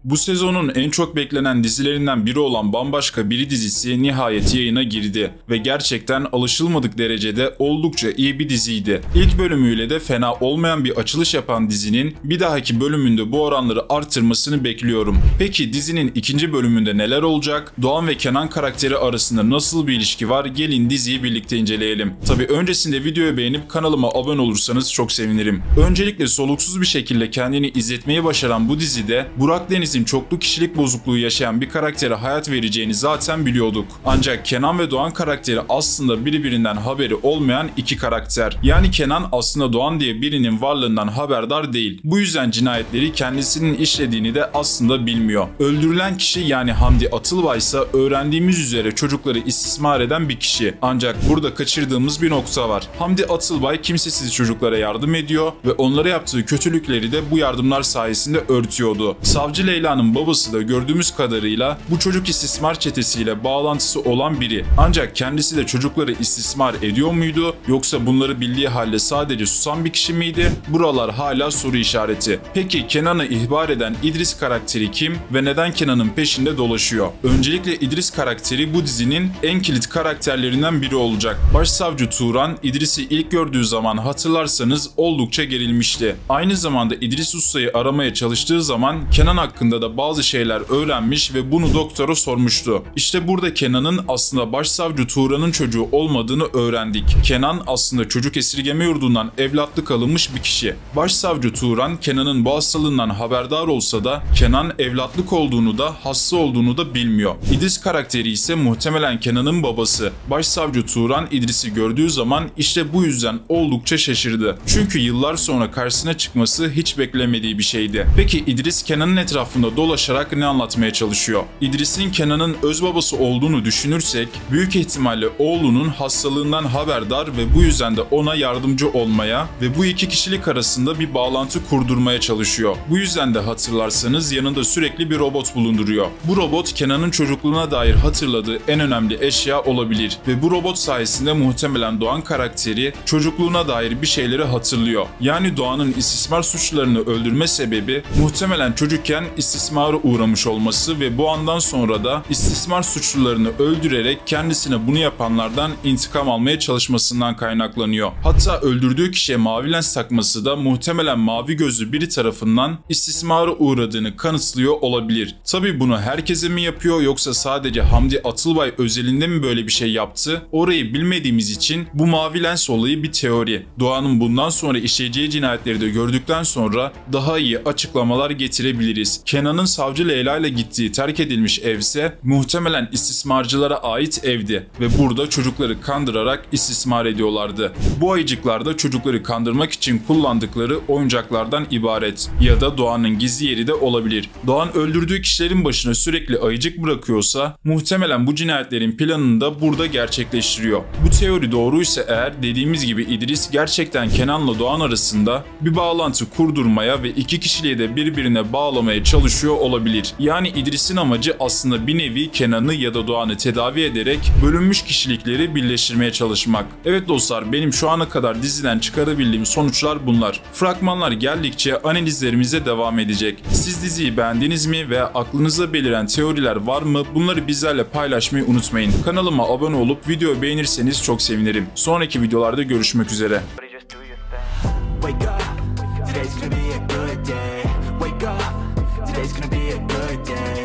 Bu sezonun en çok beklenen dizilerinden biri olan Bambaşka Biri dizisi nihayet yayına girdi ve gerçekten alışılmadık derecede oldukça iyi bir diziydi. İlk bölümüyle de fena olmayan bir açılış yapan dizinin bir dahaki bölümünde bu oranları arttırmasını bekliyorum. Peki dizinin ikinci bölümünde neler olacak? Doğan ve Kenan karakteri arasında nasıl bir ilişki var? Gelin diziyi birlikte inceleyelim. Tabi öncesinde videoyu beğenip kanalıma abone olursanız çok sevinirim. Öncelikle soluksuz bir şekilde kendini izletmeyi başaran bu dizide Burak Deniz'in çoklu kişilik bozukluğu yaşayan bir karaktere hayat vereceğini zaten biliyorduk. Ancak Kenan ve Doğan karakteri aslında birbirinden haberi olmayan iki karakter. Yani Kenan aslında Doğan diye birinin varlığından haberdar değil. Bu yüzden cinayetleri kendisinin işlediğini de aslında bilmiyor. Öldürülen kişi yani Hamdi Atılbay ise öğrendiğimiz üzere çocukları istismar eden bir kişi. Ancak burada kaçırdığımız bir nokta var. Hamdi Atılbay kimsesiz çocuklara yardım ediyor ve onlara yaptığı kötülükleri de bu yardımlar sayesinde örtüyordu. Savcı Leyla'nın babası da gördüğümüz kadarıyla bu çocuk istismar çetesiyle bağlantısı olan biri. Ancak kendisi de çocukları istismar ediyor muydu yoksa bunları bildiği halde sadece susan bir kişi miydi? Buralar hala soru işareti. Peki Kenan'ı ihbar eden İdris karakteri kim ve neden Kenan'ın peşinde dolaşıyor? Öncelikle İdris karakteri bu dizinin en kilit karakterlerinden biri olacak. Başsavcı Turan İdris'i ilk gördüğü zaman hatırlarsanız oldukça gerilmişti. Aynı zamanda İdris Usta'yı aramaya çalıştığı zaman Kenan hakkında da bazı şeyler öğrenmiş ve bunu doktora sormuştu. İşte burada Kenan'ın aslında Başsavcı Turan'ın çocuğu olmadığını öğrendik. Kenan aslında çocuk esirgeme yurdundan evlatlık alınmış bir kişi. Başsavcı Turan Kenan'ın bu hastalığından haberdar olsa da Kenan evlatlık olduğunu da hasta olduğunu da bilmiyor. İdris karakteri ise muhtemelen Kenan'ın babası. Başsavcı Turan İdris'i gördüğü zaman işte bu yüzden oldukça şaşırdı. Çünkü yıllar sonra karşısına çıkması hiç beklemediği bir şeydi. Peki İdris Kenan'ın etrafında dolaşarak ne anlatmaya çalışıyor? İdris'in Kenan'ın öz babası olduğunu düşünürsek büyük ihtimalle oğlunun hastalığından haberdar ve bu yüzden de ona yardımcı olmaya ve bu iki kişilik arasında bir bağlantı kurdurmaya çalışıyor. Bu yüzden de hatırlarsanız yanında sürekli bir robot bulunduruyor. Bu robot Kenan'ın çocukluğuna dair hatırladığı en önemli eşya olabilir ve bu robot sayesinde muhtemelen Doğan karakteri çocukluğuna dair bir şeyleri hatırlıyor. Yani Doğan'ın istismar suçlularını öldürme sebebi muhtemelen çocukken istismara uğramış olması ve bu andan sonra da istismar suçlularını öldürerek kendisine bunu yapanlardan intikam almaya çalışmasından kaynaklanıyor. Hatta öldürdüğü kişiye mavi lens takması da muhtemelen mavi gözlü biri tarafından istismara uğradığını kanıtlıyor olabilir. Tabi bunu herkese mi yapıyor yoksa sadece Hamdi Atılbay özelinde mi böyle bir şey yaptı? Orayı bilmediğimiz için bu mavi lens olayı bir teori. Doğan'ın bundan sonra işleyeceği cinayetleri de gördükten sonra daha iyi açıklamalar getirebiliriz. Kenan'ın Savcı Leyla ile gittiği terk edilmiş evse muhtemelen istismarcılara ait evdi ve burada çocukları kandırarak istismar ediyorlardı. Bu ayıcıklar da çocukları kandırmak için kullandıkları oyuncaklardan ibaret ya da Doğan'ın gizli yeri de olabilir. Doğan öldürdüğü kişilerin başına sürekli ayıcık bırakıyorsa muhtemelen bu cinayetlerin planını da burada gerçekleştiriyor. Bu teori doğruysa eğer dediğimiz gibi İdris gerçekten Kenan'la Doğan arasında bir bağlantı kurdurmaya ve iki kişiliği de birbirine bağlamaya çalışıyor olabilir. Yani İdris'in amacı aslında bir nevi Kenan'ı ya da Doğan'ı tedavi ederek bölünmüş kişilikleri birleştirmeye çalışmak. Evet dostlar, benim şu ana kadar diziden çıkarabildiğim sonuçlar bunlar. Fragmanlar geldikçe analizlerimize devam edecek. Siz diziyi beğendiniz mi veya aklınıza beliren teoriler var mı? Bunları bizlerle paylaşmayı unutmayın. Kanalıma abone olup videoyu beğenirseniz çok sevinirim. Sonraki videolarda görüşmek üzere. Wake up, today's gonna be a good day. Wake up, today's gonna be a good day.